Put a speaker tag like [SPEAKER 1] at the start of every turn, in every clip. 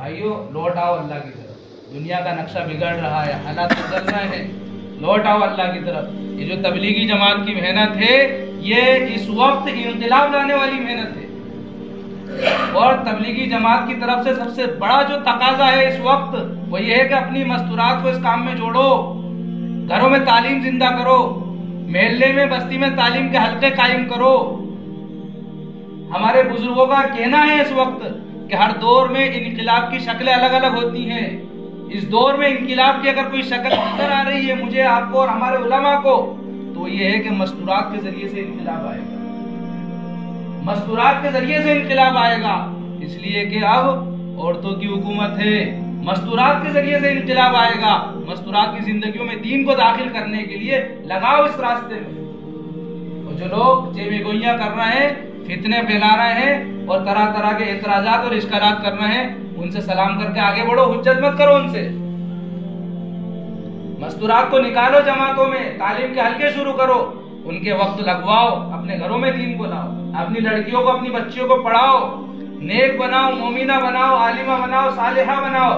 [SPEAKER 1] भाइयों लौट आओ अल्लाह की तरफ। दुनिया का नक्शा बिगड़ रहा है, हालात बदल रहे हैं, लौट आओ अल्लाह की तरफ। ये जो तबलीगी जमात की मेहनत है, ये इस वक्त इंक़िलाब लाने वाली मेहनत है। और तबलीगी जमात की तरफ से सबसे बड़ा जो तकाजा है इस वक्त वो ये है कि अपनी मस्तूरात को इस काम में जोड़ो, घरों में तालीम जिंदा करो, मोहल्ले में बस्ती में तालीम के हल्के कायम करो। हमारे बुजुर्गों का कहना है इस वक्त कि हर दौर में इनकिलाब की शक्लें अलग अलग होती हैं। इस दौर में इनकिलाब की अगर कोई शक्ल नजर आ रही है मुझे, आपको और हमारे उलमा को, तो ये है कि मस्तूरात के जरिए से इनकिलाब आएगा, मस्तूरात के जरिए से इनकिलाब आएगा। इसलिए कि अब औरतों की हुकूमत है, मस्तूरात के जरिए से इनकिलाब आएगा। मस्तूरात की जिंदगियों में दीन को दाखिल करने के लिए लगाओ इस रास्ते में। और जो लोग चेमेगोइयां कर रहे हैं, फितने फैला रहे हैं और तरह तरह के एतराजात और इश्कारात कर रहे हैं, उनसे सलाम करके आगे बढ़ो, हुज्जत मत करो उनसे। मस्तूरात को निकालो जमातों में, तालीम के हल्के शुरू करो, उनके वक्त लगवाओ, अपने घरों में दीन को लाओ, अपनी लड़कियों को अपनी बच्चियों को पढ़ाओ, नेक बनाओ, मोमिना बनाओ, आलिमा बनाओ, सालिहा बनाओ,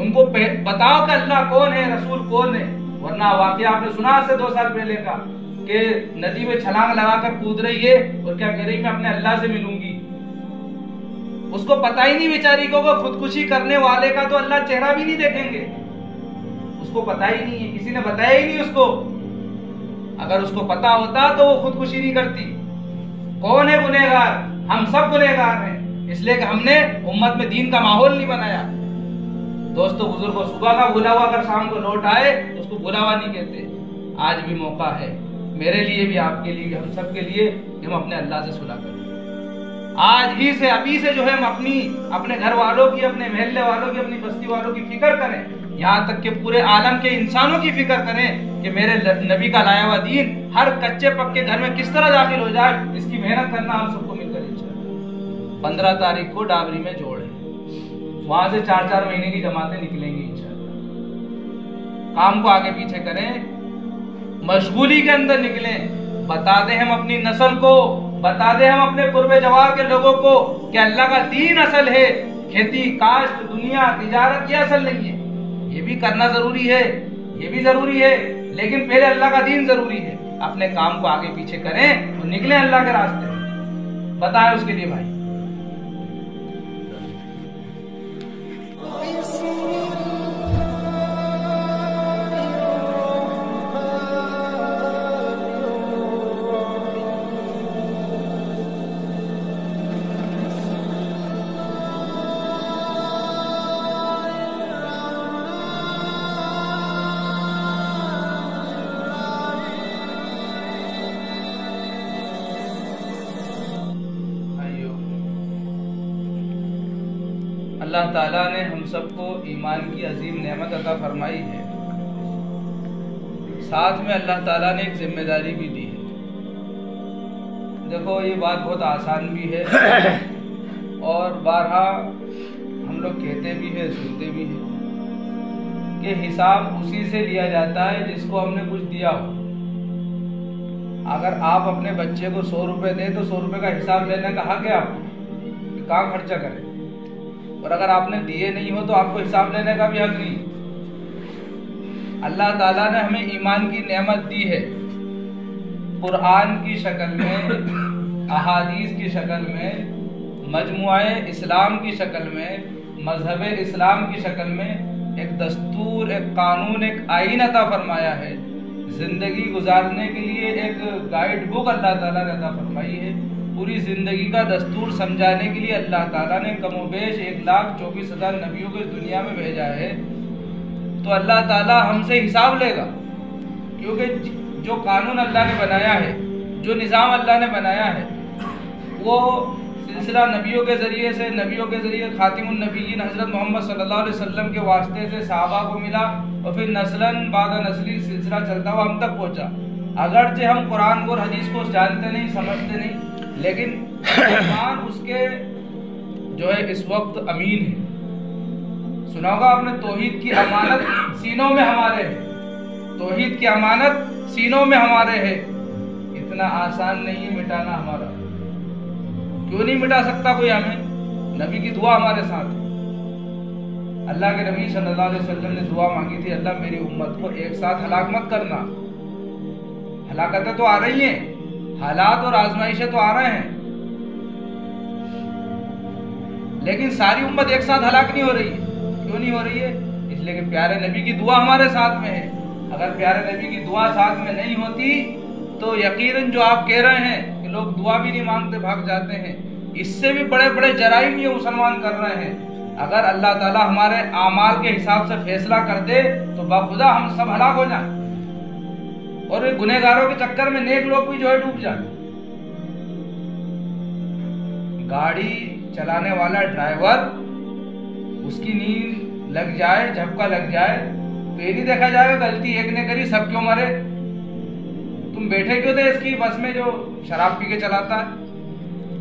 [SPEAKER 1] उनको बताओ कि अल्लाह कौन है, रसूल कौन है। वरना वाकया आपने सुना आज से 2 साल पहले का कि नदी में छलांग लगाकर कूद रही है और क्या कह रही, मैं अपने अल्लाह से मिलूंगी। उसको पता ही नहीं बेचारी को, खुदकुशी करने वाले का तो अल्लाह चेहरा भी नहीं देखेंगे, उसको पता ही नहीं है, किसी ने बताया ही नहीं उसको। अगर उसको पता होता तो वो खुदकुशी नहीं करती। कौन है गुनहगार? हम सब गुनहगार हैं, इसलिए कि हमने उम्मत में दीन का माहौल नहीं बनाया। दोस्तों बुजुर्गों, सुबह का भूला हुआ अगर शाम को लौट आए तो उसको भूला हुआ नहीं कहते। आज भी मौका है मेरे लिए भी, आपके लिए भी, हम सब के लिए, हम अपने अल्लाह से सुलह करें। आज ही से, अभी से जो है हम अपने घर वालों की, अपने महल्ले वालों की, अपनी बस्ती वालों की फिक्र करें, यहाँ तक कि पूरे आलम के इंसानों की फिक्र करें कि मेरे नबी का लाया हुआ दीन हर कच्चे पक्के घर में किस तरह दाखिल हो जाए। इसकी मेहनत करना हम सबको मिलकर इंशाअल्लाह। 15 तारीख को डाबरी में जोड़ है, वहां से 4-4 महीने की जमातें निकलेंगी इंशाअल्लाह। काम को आगे पीछे करें, मशगूली के अंदर निकलें, बता दें हम अपनी नस्ल को, बता दें हम अपने पूर्व जवार के लोगों को कि अल्लाह का दीन असल है, खेती काश्त दुनिया तिजारत ये असल नहीं है। ये भी करना जरूरी है, ये भी जरूरी है, लेकिन पहले अल्लाह का दीन जरूरी है। अपने काम को आगे पीछे करें और निकलें अल्लाह के रास्ते में। बताएं उसके लिए भाई। अल्लाह ताला ने हम सबको ईमान की अजीम नेमत अता फरमाई है, साथ में अल्लाह ताला ने एक जिम्मेदारी भी दी है। देखो ये बात बहुत आसान भी है और बारहा हम लोग कहते भी हैं, सुनते भी हैं कि हिसाब उसी से लिया जाता है जिसको हमने कुछ दिया हो। अगर आप अपने बच्चे को 100 रुपए दें तो 100 रुपए का हिसाब लेने का हक है आपको, कहाँ खर्चा करें। और अगर आपने दिए नहीं हो तो आपको हिसाब लेने का भी हक नहीं। अल्लाह ताला ने हमें ईमान की नेमत दी है, कुरान की शक्ल में, अहादीस की शक्ल में, मजमुआए इस्लाम की शक्ल में, मजहब इस्लाम की शक्ल में एक दस्तूर, एक कानून, एक आईन अता फरमाया है। जिंदगी गुजारने के लिए एक गाइड बुक अल्लाह ताला ने अता फरमाई है। पूरी जिंदगी का दस्तूर समझाने के लिए अल्लाह ताला ने कमोबेश 1,24,000 नबियों को इस दुनिया में भेजा है। तो अल्लाह ताला हमसे हिसाब लेगा, क्योंकि जो कानून अल्लाह ने बनाया है, जो निज़ाम अल्लाह ने बनाया है, वो सिलसिला नबियों के ज़रिए से, नबियों के ज़रिए खातिमुन नबीयीन हज़रत मोहम्मद सल्लल्लाहु अलैहि वसल्लम के वास्ते से सहाबा को मिला और फिर नस्लन बाद नस्ली सिलसिला चलता हुआ हम तक पहुँचा। अगरचे हम कुरान को और हदीस को जानते नहीं, समझते नहीं, लेकिन कुरान उसके जो है इस वक्त अमीन है। सुना होगा आपने, तौहीद की अमानत सीनों में हमारे है, तौहीद की अमानत सीनों में हमारे है। इतना आसान नहीं है मिटाना हमारा। क्यों नहीं मिटा सकता कोई हमें? नबी की दुआ हमारे साथ है। अल्लाह के नबी सल्लल्लाहु अलैहि वसल्लम ने दुआ मांगी थी, अल्लाह मेरी उम्मत को एक साथ हलाक मत करना। हलाकतें तो आ रही हैं, हालात और आजमाइशें तो आ रहे हैं, लेकिन सारी उम्मत एक साथ हलाक नहीं हो रही है। क्यों नहीं हो रही है? इसलिए कि प्यारे नबी की दुआ हमारे साथ में है। अगर प्यारे नबी की दुआ साथ में नहीं होती तो यकीनन जो आप कह रहे हैं कि लोग दुआ भी नहीं मांगते, भाग जाते हैं, इससे भी बड़े बड़े जराइम ये मुसलमान कर रहे हैं। अगर अल्लाह ताला हमारे आमाल के हिसाब से फैसला कर दे तो बाखुदा हम सब हलाक हो जाएं, और गुनहगारों के चक्कर में नेक लोग भी जो है डूब जाए। गाड़ी चलाने वाला ड्राइवर, उसकी नींद लग जाए, झपका लग जाए तो ये नहीं देखा जाएगा गलती एक ने करी सब क्यों मरे, तुम बैठे क्यों थे इसकी बस में जो शराब पी के चलाता है।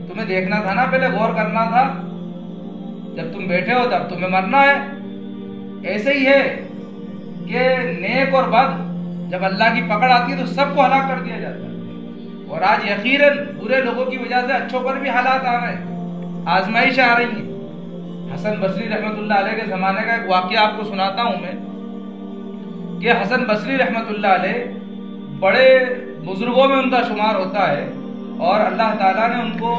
[SPEAKER 1] तुम्हें देखना था ना, पहले गौर करना था, जब तुम बैठे हो तब तुम्हें मरना है। ऐसे ही है कि नेक और बद जब अल्लाह की पकड़ आती है तो सबको हलाक कर दिया जाता है। और आज यकीनन बुरे लोगों की वजह से अच्छों पर भी हालात आ रहे हैं, आजमाइश आ रही है। हसन बसरी रहमतुल्लाह अलैह के ज़माने का एक वाक़या आपको सुनाता हूँ मैं, कि हसन बसरी रहमतुल्लाह अलैह बड़े बुजुर्गों में उनका शुमार होता है, और अल्लाह ताला ने उनको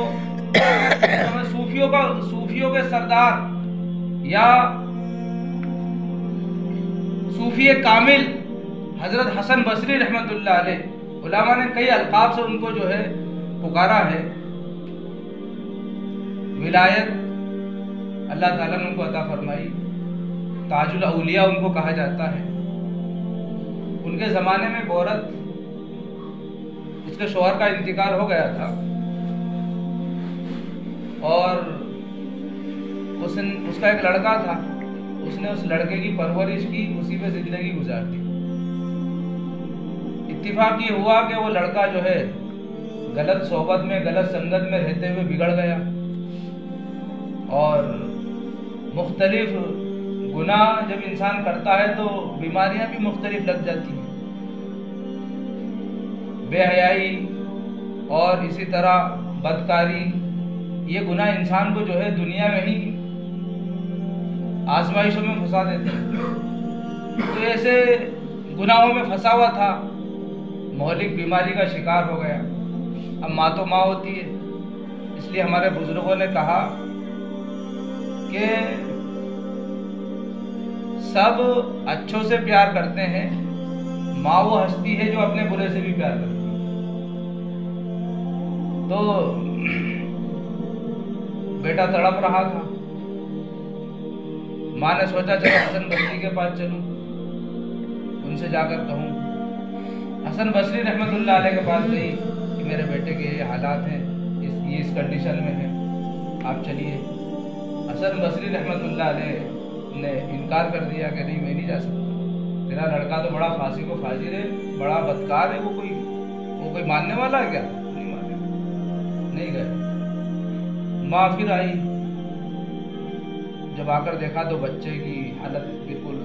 [SPEAKER 1] सूफियों के सरदार या सूफी कामिल हजरत हसन बसरी रहमतुल्लाह अलैह, उलमा ने कई अलकाब से उनको जो है पुकारा है। विलायत अल्लाह ताला ने उनको अता फरमाई, ताजुल औलिया उनको कहा जाता है। उनके ज़माने में एक औरत, उसके शौहर का इंतकाल हो गया था, और उसका एक लड़का था, उसने उस लड़के की परवरिश की, उसी पे जिंदगी गुजार दी। इत्तिफाक ये हुआ कि वो लड़का जो है गलत सोबत में, गलत संगत में रहते हुए बिगड़ गया, और मुख्तलिफ गुनाह जब इंसान करता है तो बीमारियां भी मुख्तलिफ लग जाती हैं। बेहयाई और इसी तरह बदकारी, ये गुनाह इंसान को जो है दुनिया में ही आजमाइशों में फंसा देते हैं। तो ऐसे गुनाहों में फंसा हुआ था, मौलिक बीमारी का शिकार हो गया। अब माँ तो माँ होती है, इसलिए हमारे बुजुर्गों ने कहा कि सब अच्छों से प्यार करते हैं, माँ वो हस्ती है जो अपने बुरे से भी प्यार करती है। तो बेटा तड़प रहा था, माँ ने सोचा चलो हसन बसरी के पास चलूं, उनसे जाकर कहूं। हसन बसरी रहमतुल्लाह अलैह के पास गई कि मेरे बेटे के ये हालात हैं, इस कंडीशन में है, आप चलिए। हसन बसरी रहमतुल्लाह अलैह ने इनकार कर दिया कि नहीं, मैं नहीं जा सकता, तेरा लड़का तो बड़ा फांसी को फाजिर है, बड़ा बदकार है, वो कोई मानने वाला है क्या? नहीं माने, नहीं गए। माँ फिर आई, जब आकर देखा तो बच्चे की हालत बिल्कुल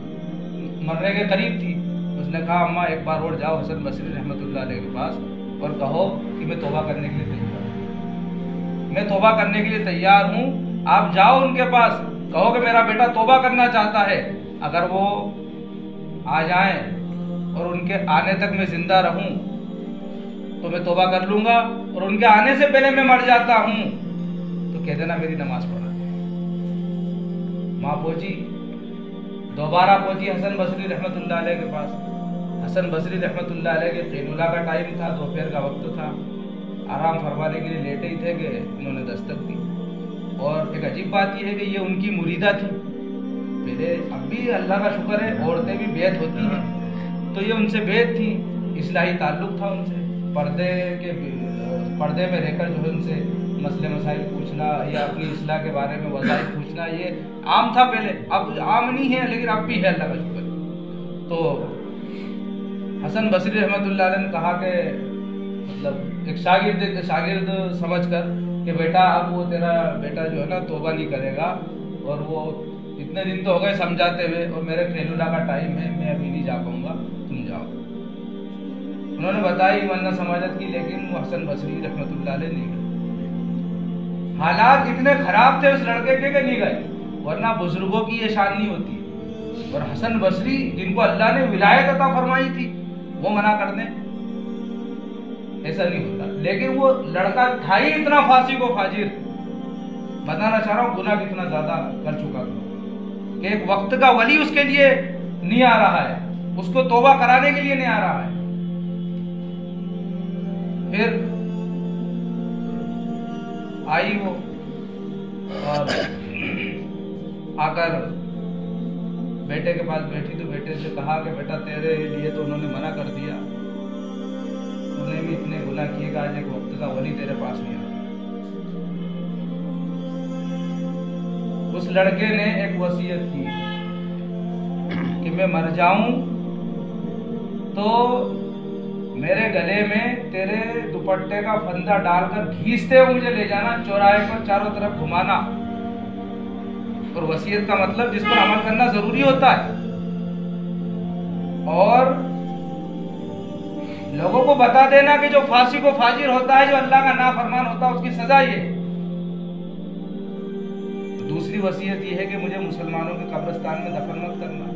[SPEAKER 1] मरने के करीब थी। उसने कहा अम्मा एक बार और जाओ हसन बसरी रहमतुल्लाह अलैह के पास और कहो कि मैं तौबा करने के लिए तैयार हूँ, मैं तौबा करने के लिए तैयार हूँ। आप जाओ उनके पास, कहो कि मेरा बेटा तौबा करना चाहता है, अगर वो आ जाएं और उनके आने तक मैं जिंदा रहूं तो मैं तौबा कर लूंगा, और उनके आने से पहले मैं मर जाता हूं तो कह देना मेरी नमाज पढ़ा। माँ पहुंची, दोबारा पहुंची हसन बसरी रहमतुल्लाह अलैह के पास। हसन बसरी रहमतुल्लाह अलैह के क़ैलूला का टाइम था, दोपहर का वक्त था, आराम फरमाने के लिए लेटे ही थे कि उन्होंने दस्तक दी। और एक अजीब बात यह है कि ये उनकी मुरीदा थी पहले, अब भी अल्लाह का शुक्र है औरतें भी बेत होती हैं, तो ये उनसे बेत थी, इस्लाही ताल्लुक़ था उनसे। पर्दे में रहकर जो है उनसे मसले मसाइल पूछना या अपनी इस्लाह के बारे में वज़ाइफ पूछना ये आम था पहले, अब आम नहीं है, लेकिन अब भी है, अल्लाह का शुक्र। तो हसन बसरी रहमतुल्लाह अलैह ने कहा कि मतलब एक शागिर्द समझकर कि बेटा अब वो तेरा बेटा जो है ना तौबा नहीं करेगा, और वो इतने दिन तो हो गए समझाते हुए, और मेरे क़ैलूला का टाइम है, मैं अभी नहीं जा पाऊँगा, तुम जाओ। उन्होंने बताई वरना समाजत की, लेकिन वो हसन बसरी रहमतुल्लाह अलैह नहीं गए। हालात इतने खराब थे उस लड़के के नहीं गए। वरना बुजुर्गों की ये शान नहीं होती। और हसन बसरी जिनको अल्लाह ने विलायत अता फरमाई थी वो मना कर दें, ऐसा नहीं होता। लेकिन वो लड़का था ही इतना फासिक व फाजिर, बताना चाह रहा हूँ गुनाह कितना ज्यादा कर चुका था कि एक वक्त का वली उसके लिए नहीं आ रहा है, उसको तौबा कराने के लिए नहीं आ रहा है। फिर आई वो और आकर बेटे के पास बैठी तो बेटे से कहा कि बेटा तेरे लिए तो उन्होंने मना कर दिया, तूने भी इतने गुनाह किए कि आज एक वक्त का वली तेरे पास नहीं आ। उस लड़के ने एक वसीयत की कि मैं मर जाऊं तो मेरे गले में तेरे दुपट्टे का फंदा डालकर घीसते हुए मुझे ले जाना, चौराहे पर चारों तरफ घुमाना। और वसीयत का मतलब जिस पर अमल करना जरूरी होता है, और लोगों को बता देना कि जो फासिक व फाजिर होता है, जो अल्लाह का नाफरमान होता है, उसकी सजा ये। दूसरी वसीयत ये है कि मुझे मुसलमानों के कब्रिस्तान में दफन मत करना,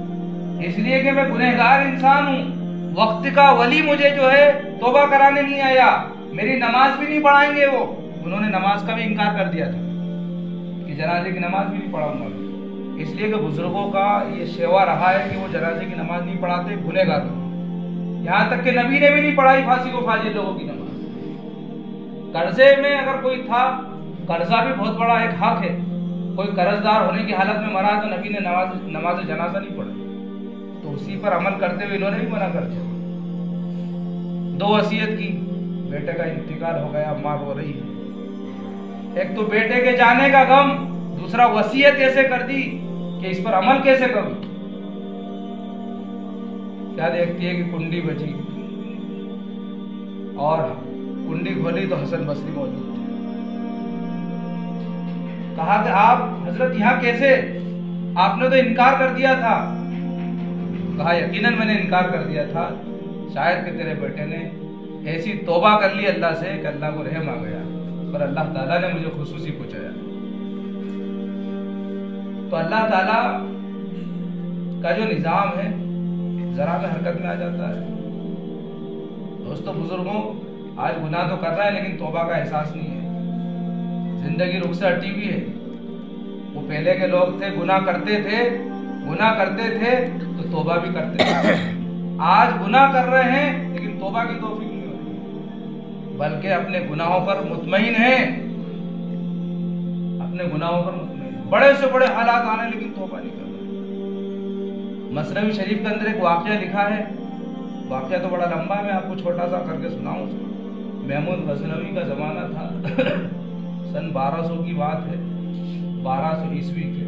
[SPEAKER 1] इसलिए कि मैं गुनहगार इंसान हूँ। वक्त का वली मुझे जो है तौबा कराने नहीं आया, मेरी नमाज भी नहीं पढ़ाएंगे वो। उन्होंने नमाज का भी इनकार कर दिया था कि जनाजे की नमाज भी नहीं पढ़ाऊंगा, इसलिए कि बुजुर्गों का ये शेवा रहा है कि वो जनाजे की नमाज नहीं पढ़ाते, गुनहगार। यहाँ तक कि नबी ने भी नहीं पढ़ाई फासिक व फाजिर लोगों की नमाज। कर्जे में अगर कोई था, कर्जा भी बहुत बड़ा एक हक है, कोई कर्जदार होने की हालत में मरा तो नबी ने नमाज जनाजा नहीं पढ़ी, तो उसी पर अमल करते हुए इन्होंने भी मना कर दिया। दो वसीयत की, बेटे का इंतकाल हो गया, माँ रो रही है। एक तो बेटे के जाने का गम, दूसरा वसीयत ऐसे कर दी कि इस पर अमल कैसे करूं। क्या देखती है कि कुंडी बजी और कुंडी खोली तो हसन बसरी मौजूद थे। कहा कि आप हजरत यहाँ कैसे, आपने तो इनकार कर दिया था। कहा यकीनन मैंने इनकार कर दिया था, शायद कि तेरे बेटे ने ऐसी तौबा कर ली अल्लाह से कि अल्लाह को रहम आ गया, पर अल्लाह ताला ने मुझे खुसूसी पहुंचाया। तो अल्लाह ताला का जो निज़ाम है जरा में हरकत में आ जाता है। दोस्तों बुजुर्गों, आज गुनाह तो कर रहा है लेकिन तौबा का एहसास नहीं है, जिंदगी रुख से हटी हुई है। वो पहले के लोग थे, गुनाह करते थे तो तौबा भी करते थे। आज गुनाह कर रहे हैं लेकिन तौबा की तौफीक नहीं होती, बल्कि अपने गुनाहों पर मुतमईन है, अपने गुनाहों पर मुतमईन। बड़े से बड़े हालात आने लेकिन तौबा नहीं कर रहे। मसनवी शरीफ के अंदर एक वाकया लिखा है, वाकया तो बड़ा लंबा है, मैं आपको छोटा सा करके सुनाऊं। महमूद गजनवी का जमाना था सन 1200 की बात है, 1200 ईस्वी के।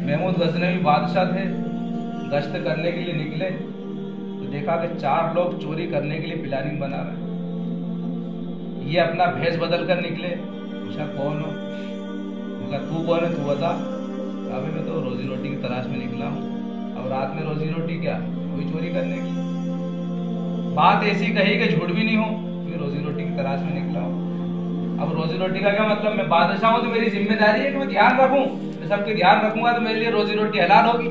[SPEAKER 1] महमूद गजनवी बादशाह थे, गश्त करने के लिए निकले तो देखा कि 4 लोग चोरी करने के लिए प्लानिंग बना रहे। ये अपना भेष बदल कर निकले। पूछा कौन हो? कहा तू कौन है, तू बता। कहा मैं तो रोजी रोटी की तलाश में निकला हूँ। अब रात में रोजी रोटी क्या, कोई चोरी करने की बात ऐसी कही कि झूठ भी नहीं हो, मैं रोजी रोटी की तलाश में निकला हूँ। अब रोजी रोटी का क्या मतलब, मैं बादशाह हूँ तो मेरी जिम्मेदारी है कि मैं ध्यान रखूँ, मैं सबके ध्यान रखूंगा तो मेरे लिए रोजी रोटी हलाल होगी,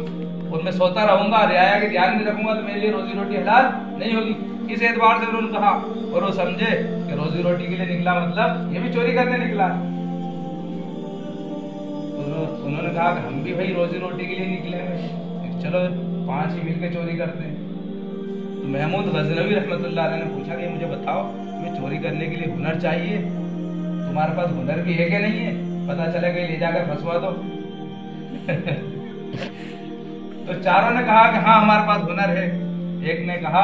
[SPEAKER 1] और मैं सोता रहूंगा, रियाया के ध्यान नहीं रखूंगा तो मेरे लिए रोजी रोटी हलाल नहीं होगी। इस एतबार से उन्होंने कहा, और वो समझे कि रोजी रोटी के लिए निकला मतलब ये भी चोरी करने निकला। उन्होंने कहा कि हम भी भाई रोजी रोटी के लिए निकले हैं, चलो 5 ही मिलकर चोरी करते हैं। तो महमूद गजनवी रहमतुल्लाह अलैह ने पूछा कि मुझे बताओ, मैं चोरी करने के लिए हुनर चाहिए, तुम्हारे पास हुनर भी है कि नहीं है, पता चला कि ले जाकर फंसवा दो। तो चारों ने कहा कि हाँ हमारे पास हुनर है। एक ने कहा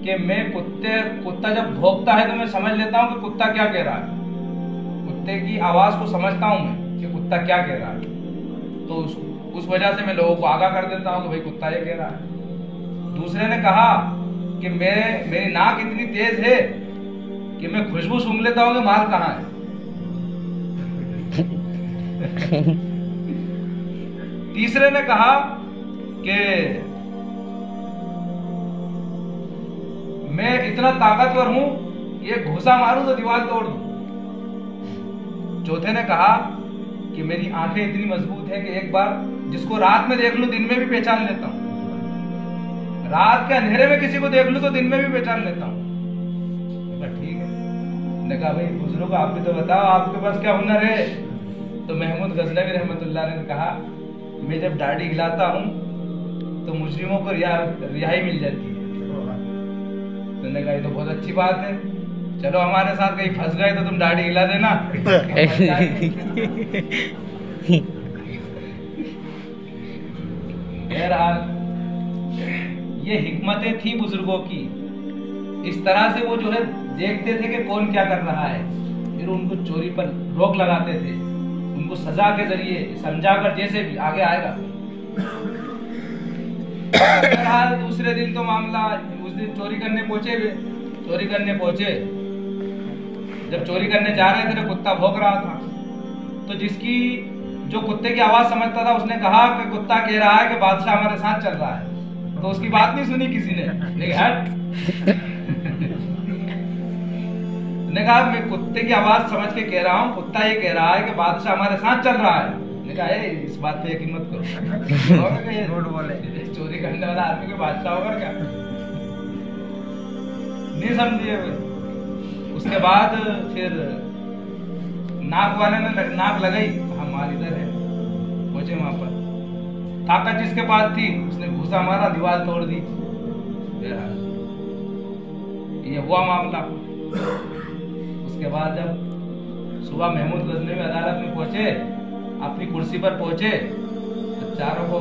[SPEAKER 1] कि मैं कुत्ता जब भौंकता है तो मैं समझ लेता हूँ कि कुत्ता क्या कह रहा है, कुत्ते की आवाज को समझता हूँ मैं कि कुत्ता क्या कह रहा है, तो उस वजह से मैं लोगों को आगाह कर देता हूँ कि भाई कुत्ता ये कह रहा है। दूसरे ने कहा कि मेरी नाक इतनी तेज है कि मैं खुशबू सूंघ लेता हूँ कि माल कहाँ है। तीसरे ने कहा कि मैं इतना ताकतवर हूं, ये घुसा मारूं तो दीवार तोड़ दूं। चौथे ने कहा कि मेरी आंखें इतनी मजबूत है कि एक बार जिसको रात में देख लूं दिन में भी पहचान लेता हूँ, रात के अंधेरे में किसी को देख लूं तो दिन में भी पहचान लेता हूँ। ठीक है। ने कहा भाई बुजुर्ग आप भी तो बताओ आपके पास क्या हुनर है? तो महमूद गजनवी रहमतुल्लाह ने कहा मैं जब दाढ़ी हिलाता हूँ तो मुजरिमों को रिहाई मिल जाती है। तो ने कहा ये तो बहुत अच्छी बात है, चलो हमारे साथ कहीं फंस गए तो तुम दाढ़ी हिला देना। बहरहाल ये हिकमतें थी बुजुर्गों की। इस तरह से वो जो है देखते थे कि कौन क्या कर रहा है, फिर उनको चोरी पर रोक लगाते थे, उनको सजा के जरिए समझाकर, जैसे भी आगे आएगा। बहरहाल दूसरे दिन तो मामला, उस दिन चोरी करने पहुंचे, जब चोरी करने जा रहे थे तो कुत्ता भौंक रहा था। तो जिसकी जो कुत्ते की आवाज समझता था उसने कहा कि कुत्ता कह रहा है कि बादशाह हमारे साथ चल रहा है। तो उसकी बात नहीं सुनी किसी ने, ने कहा मैं कुत्ते की आवाज समझ के कह रहा हूँ, कुत्ता ये कह रहा है कि बादशाह हमारे साथ चल रहा है। ने कहा इस बात पे यकीन मत करो, चोरी करने वाला आदमी को बादशाह होगा क्या? नहीं समझिए। उसके बाद फिर नाक वाले ने नाक लगाई, हम माल इधर है, पहुंचे वहां पर। ताकत जिसके पास थी उसने घुसा मारा, दीवार तोड़ दी। ये हुआ मामला। उसके बाद जब सुबह महमूद गजनवी अदालत में पहुंचे, अपनी कुर्सी पर पहुंचे, तो चारों को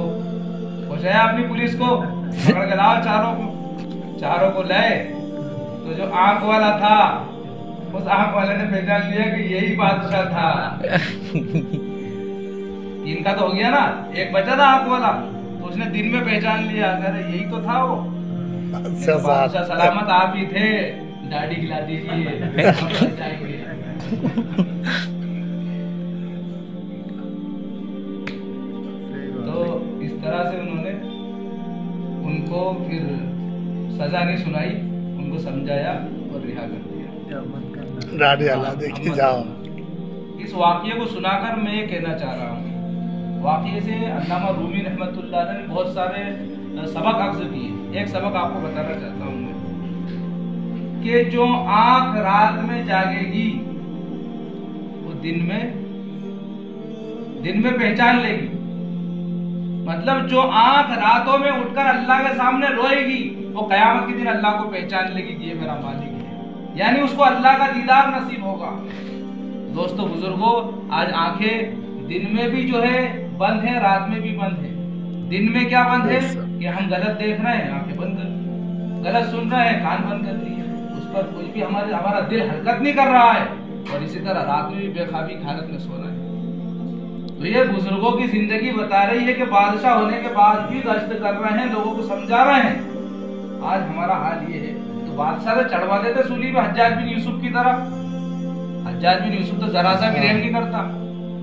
[SPEAKER 1] पहुंचाया, अपनी पुलिस को पकड़ के लाओ, चारों को लाए। तो जो आंख वाला था उस आंख वाले ने पहचान लिया कि यही बादशाह था। इनका तो हो गया ना, एक बचा था आंख वाला, तो उसने दिन में पहचान लिया, अरे यही तो था वो बादशाह। सलामत आप ही थे, दाढ़ी खिला दीजिए। तो इस तरह से उन्होंने उनको फिर सजा नहीं सुनाई, उनको समझाया और रिहा कर दिया।
[SPEAKER 2] दाढ़ी हला देखी जाओ।
[SPEAKER 1] इस वाक़ये को सुनाकर मैं ये कहना चाह रहा हूँ, वाक़ये से अल्लामा रूमी रहमतुल्लाह अलैह ने बहुत सारे सबक अख्ज़ किए। एक सबक आपको बताना चाहता हूँ मैं, कि जो आंख रात में जागेगी वो दिन में पहचान लेगी। मतलब जो आंख रातों में उठकर अल्लाह के सामने रोएगी वो कयामत के दिन अल्लाह को पहचान लेगी कि ये मेरा मालिक है, यानी उसको अल्लाह का दीदार नसीब होगा। दोस्तों बुजुर्गों, आज आंखें दिन में भी जो है बंद है, रात में भी बंद है। दिन में क्या बंद है कि हम गलत देख रहे हैं, आंखें बंद कर, गलत सुन रहे हैं, कान बंद कर दिए, उस पर कोई भी हमारा दिल हरकत नहीं कर रहा है। और इसी तरह रात में भी बेखाबी हालत में सो रहा है। तो ये बुजुर्गों की जिंदगी बता रही है कि बादशाह होने के बाद भी गश्त कर रहे हैं, लोगों को समझा रहे हैं। आज हमारा हाल ये है। तो बादशाह से चढ़वा देते सूली में हज्जाज बिन यूसुफ की तरह। हज्जाज बिन यूसुफ तो जरा सा भी रहम नहीं करता।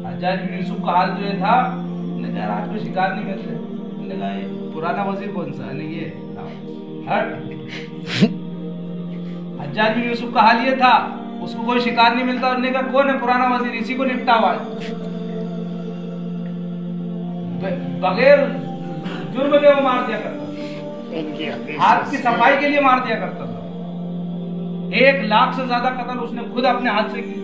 [SPEAKER 1] हज्जाज बिन यूसुफ का हाल जो है था, रात को शिकार नहीं करते, पुराना वजीर कौन सा है? ये हट। हज्जाज बिन यूसुफ का हाल ये था, उसको कोई शिकार नहीं मिलता, उन्होंने कहा कौन है पुराना वजीर, इसी को निपटा हुआ है। बगैर जुर्म के वो मार दिया करता, हाथ की सफाई के लिए मार दिया करता था। 1 लाख से ज्यादा कत्ल उसने खुद अपने हाथ से की,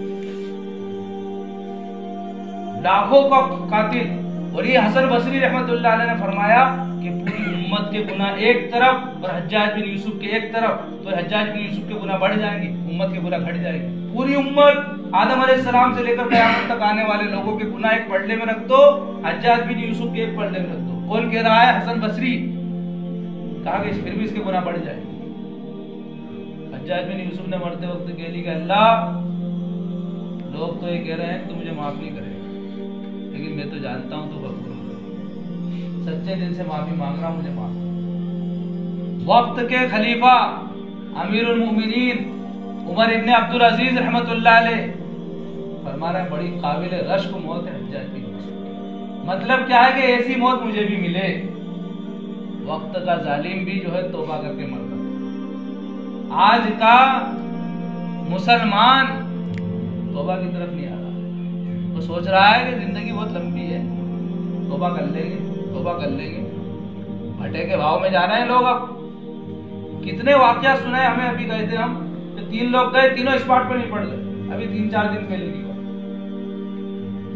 [SPEAKER 1] लाखों का कातिल। और ये हसन बसरी रहमतुल्लाह अलैह ने फरमाया कि पूरी उम्मत के गुनाह एक तरफ और हज्जाज बिन यूसुफ के एक तरफ, तो हज्जाज बिन यूसुफ के गुनाह बढ़ जाएंगे, उम्मत के गुनाह घट जाएंगे। पूरी उम्मत आदम अलैहिस्सलाम से लेकर क़यामत तक आने वाले लोगों के गुनाह एक पलड़े में रख दो, हज्जाज बिन यूसुफ के एक पलड़े में रख दो। कौन कह रहा है? हसन बसरी। कहा कि फिर भी इसके गुनाह बढ़ जाएंगे। हज्जाज बिन यूसुफ ने मरते वक्त कह ली कि अल्लाह, लोग तो ये कह रहे हैं कि मुझे माफ नहीं करेगा, लेकिन मैं तो जानता हूं तो गफूर हूं, सच्चे दिल से माफी मांग रहा हूं, मुझे माफ। वक्त के खलीफा अमीरुल मोमिनीन उमर इब्ने अब्दुल अजीज रहमतुल्लाह अलैह फरमा रहे हैं, बड़ी काबिल रश्क मौत है हज्जाज बिन यूसुफ। मतलब क्या है कि ऐसी मौत मुझे भी मिले। वक्त का जालिम भी जो है तौबा करके मरता। आज का मुसलमान तौबा की तरफ नहीं आ रहा। तो वो सोच रहा है कि जिंदगी बहुत लंबी है, तौबा कर लेंगे, तौबा कर लेंगे। भट्टे के भाव में जा रहे हैं लोग। अब कितने वाकया सुने हमें। अभी गए थे हम तो 3 लोग गए, तीनों स्पॉट पे नहीं पड़ गए, अभी 3-4 दिन पहले की बात।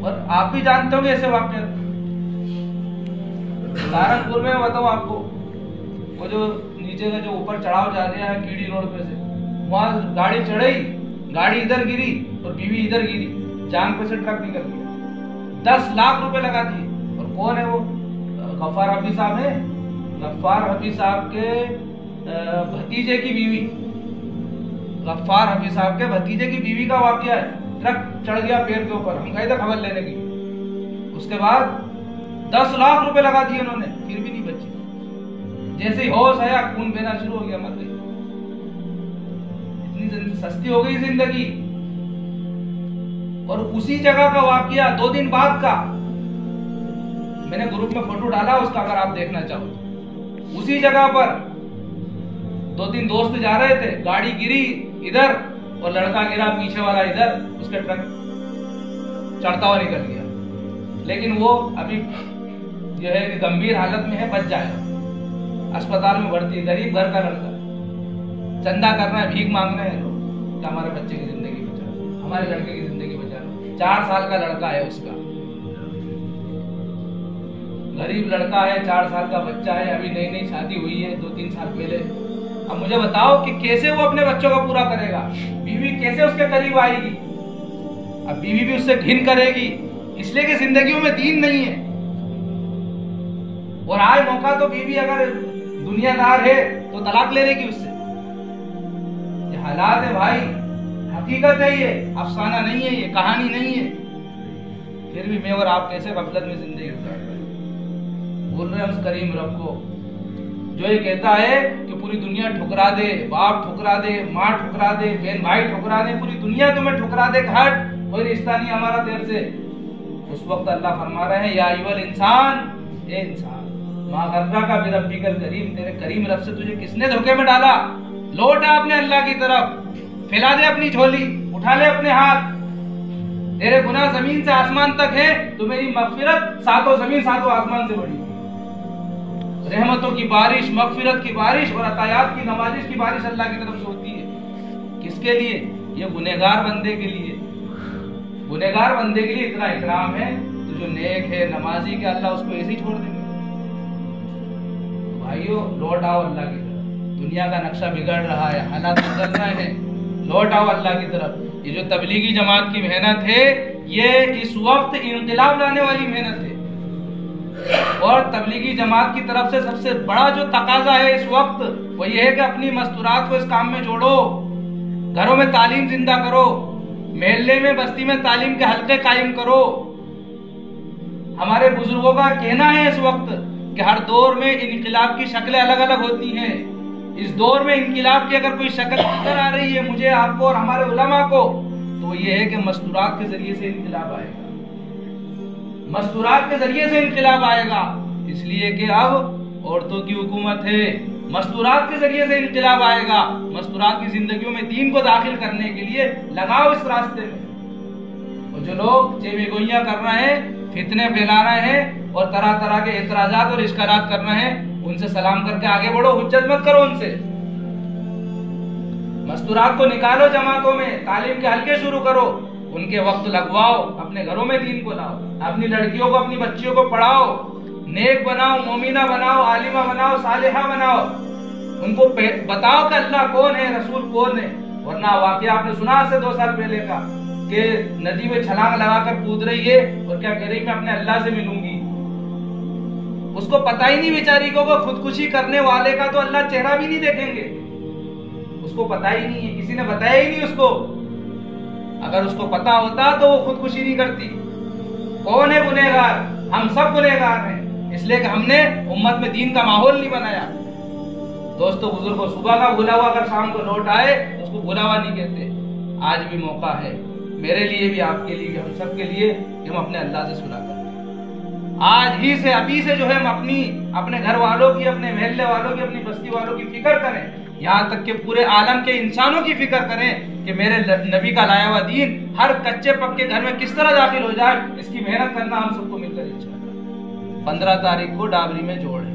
[SPEAKER 1] और आप भी जानते होंगे ऐसे वाकया। सहारनपुर में बताऊं आपको, वो जो नीचे का जो ऊपर चढ़ाव जा रहा है कीड़ी रोड पे से, वहां गाड़ी चढ़ी, गाड़ी इधर गिरी और बीवी इधर गिरी, जांग पे से ट्रक निकल गया। 10 लाख रुपए लगा दिए। और कौन है वो? गफ्फार हफीज साहब है। गफ्फार हफीज साहब के भतीजे की बीवी, गफ्फार हफीज साहब के भतीजे की बीवी का वाकया है। ट्रक चढ़ गया पेड़ के ऊपर, हम गए थे खबर लेने की। उसके बाद 10 लाख रुपए लगा दिए उन्होंने, फिर भी नहीं बची। जैसे ही होश आया खून बहना शुरू हो गया, मर गई। इतनी सस्ती हो गई जिंदगी। और उसी जगह का वाकया 2 दिन बाद का, मैंने ग्रुप में फोटो डाला उसका, अगर आप देखना चाहो। उसी जगह पर 2-3 दोस्त जा रहे थे, गाड़ी गिरी इधर और लड़का गिरा पीछे वाला इधर, उसके ट्रक चढ़ता हुआ निकल गया। लेकिन वो अभी जो है कि गंभीर हालत में है, बच जाएगा। अस्पताल में भर्ती है, गरीब घर का लड़का, चंदा करना है, भीख मांगना है लोग कि हमारे बच्चे की जिंदगी बचा लो, हमारे लड़के की जिंदगी बचा लो। 4 साल का लड़का है उसका, गरीब लड़का है, 4 साल का बच्चा है, अभी नई नई शादी हुई है 2-3 साल पहले। अब मुझे बताओ कि कैसे वो अपने बच्चों का पूरा करेगा? बीवी कैसे उसके करीब आएगी? अब बीवी भी उससे घिन करेगी, इसलिए कि जिंदगियों में दीन नहीं है। और आए मौका तो बीवी अगर दुनियादार है तो तलाक ले लेगी उससे। ये हालात है भाई, हकीकत है, ये अफसाना नहीं है, ये कहानी नहीं है। फिर भी मैं और आप कैसे गफलत में जिंदगी गुजार रहे हैं। बोल रहे हैं उस करीम रब को जो ये कहता है कि पूरी दुनिया ठुकरा दे, बाप ठुकरा दे, माँ ठुकरा दे, बहन भाई ठुकरा दे, पूरी दुनिया तुम्हें ठुकरा दे, हट, कोई रिश्ता नहीं हमारा तेरे से। उस वक्त अल्लाह फरमा रहे हैं, या अय्युहल इंसान, ए इंसान, मा गर्रका बिरब्बिकल करीम, तेरे करीम रब से तुझे किसने धोखे में डाला? लौट आ अपने अल्लाह की तरफ, फैला दे अपनी झोली, उठा ले अपने हाथ। तेरे गुनाह जमीन से आसमान तक है, तो मेरी मगफिरत 7 जमीन 7 आसमान से बड़ी। रहमतों की बारिश, मगफिरत की बारिश और अतायात की नवाजिश की बारिश अल्लाह की तरफ से होती है। किसके लिए? ये गुनहगार बंदे के लिए। गुनहगार बंदे के लिए इतना इकराम है, तो जो नेक है, नमाजी के, अल्लाह उसको ऐसे ही छोड़ देंगे। भाइयों, लौट आओ अल्लाह की तरफ। दुनिया का नक्शा बिगड़ रहा है, हालात बदल रहे हैं, लौट आओ अल्लाह की तरफ। ये जो तबलीगी जमात की मेहनत है, ये इस वक्त इंक़िलाब लाने वाली मेहनत है। और तबलीगी जमात की तरफ से सबसे बड़ा जो तकाजा है इस वक्त, वो ये है कि अपनी मस्तूरात को इस काम में जोड़ो, घरों में तालीम जिंदा करो, महल्ले में, बस्ती में तालीम के हल्के कायम करो। हमारे बुजुर्गों का कहना है इस वक्त कि हर दौर में इनकलाब की शक्लें अलग अलग होती हैं। इस दौर में इनकलाब की अगर कोई शक्ल नजर आ रही है मुझे, आपको और हमारे उलमा को, तो ये है कि मस्तूरात के जरिए से इनकलाब आएगा, मस्तूरात के जरिए से इनकलाब आएगा। इसलिए कि अब औरतों की हुकूमत है, मस्तूरात के जरिए से इनकलाब आएगा। मस्तूरात की जिंदगियों में दीन को दाखिल करने के लिए लगाओ इस रास्ते में। और जो लोग चेवेगोइयां कर रहे हैं, फितने फैला रहे हैं और तरह तरह के एतराजात और इश्कारात कर रहे हैं, उनसे सलाम करके आगे बढ़ो, हुज्जत मत करो उनसे। मस्तूरात को निकालो जमातों में, तालीम के हल्के शुरू करो, उनके वक्त लगवाओ, अपने घरों में दीन को लाओ, अपनी लड़कियों को, अपनी बच्चियों को पढ़ाओ, नेक बनाओ, मोमिना बनाओ, आलिमा बनाओ, सालिहा बनाओ। उनको बताओ कि अल्लाह कौन है, रसूल कौन है। वरना वाकया आपने सुना से 2 साल पहले का कि नदी में छलांग लगाकर कूद रही है और क्या कह रही, मैं अपने अल्लाह से मिलूंगी। उसको पता ही नहीं बेचारी को, खुदकुशी करने वाले का तो अल्लाह चेहरा भी नहीं देखेंगे, उसको पता ही नहीं है, किसी ने बताया ही नहीं उसको। अगर उसको पता होता तो वो खुदकुशी नहीं करती। कौन है गुनहगार? हम सब गुनहगार हैं, इसलिए कि हमने उम्मत में दीन का माहौल नहीं बनाया। दोस्तों बुजुर्गों, सुबह का भूला हुआ अगर शाम को लौट आए तो उसको भूला हुआ नहीं कहते। आज भी मौका है, मेरे लिए भी, आपके लिए भी, हम सब के लिए, कि हम अपने अल्लाह से सुना करें। आज ही से, अभी से जो है हम अपने घर वालों की, अपने महल्ले वालों की, अपनी बस्ती वालों की फिक्र करें, यहाँ तक कि पूरे आलम के इंसानों की फिक्र करें कि मेरे नबी का लाया हुआ दीन हर कच्चे पक्के घर में किस तरह दाखिल हो जाए, इसकी मेहनत करना हम सबको मिलकर इंशाअल्लाह। 15 तारीख को डाबरी में जोड़ है,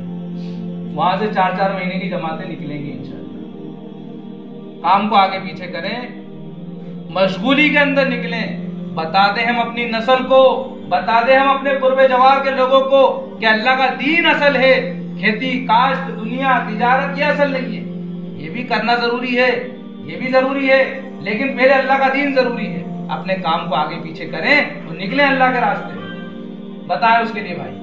[SPEAKER 1] वहां से 4-4 महीने की जमातें निकलेंगी इंशाअल्लाह। काम को आगे पीछे करें, मशगूली के अंदर निकलें, बता दें हम अपनी नस्ल को, बता दें हम अपने पूर्व जवार के लोगों को कि अल्लाह का दीन असल है, खेती काश्त दुनिया तिजारत ये असल नहीं है। ये भी करना जरूरी है, ये भी जरूरी है, लेकिन पहले अल्लाह का दीन जरूरी है। अपने काम को आगे पीछे करें और निकलें अल्लाह के रास्ते में, बताएं उसके लिए भाई।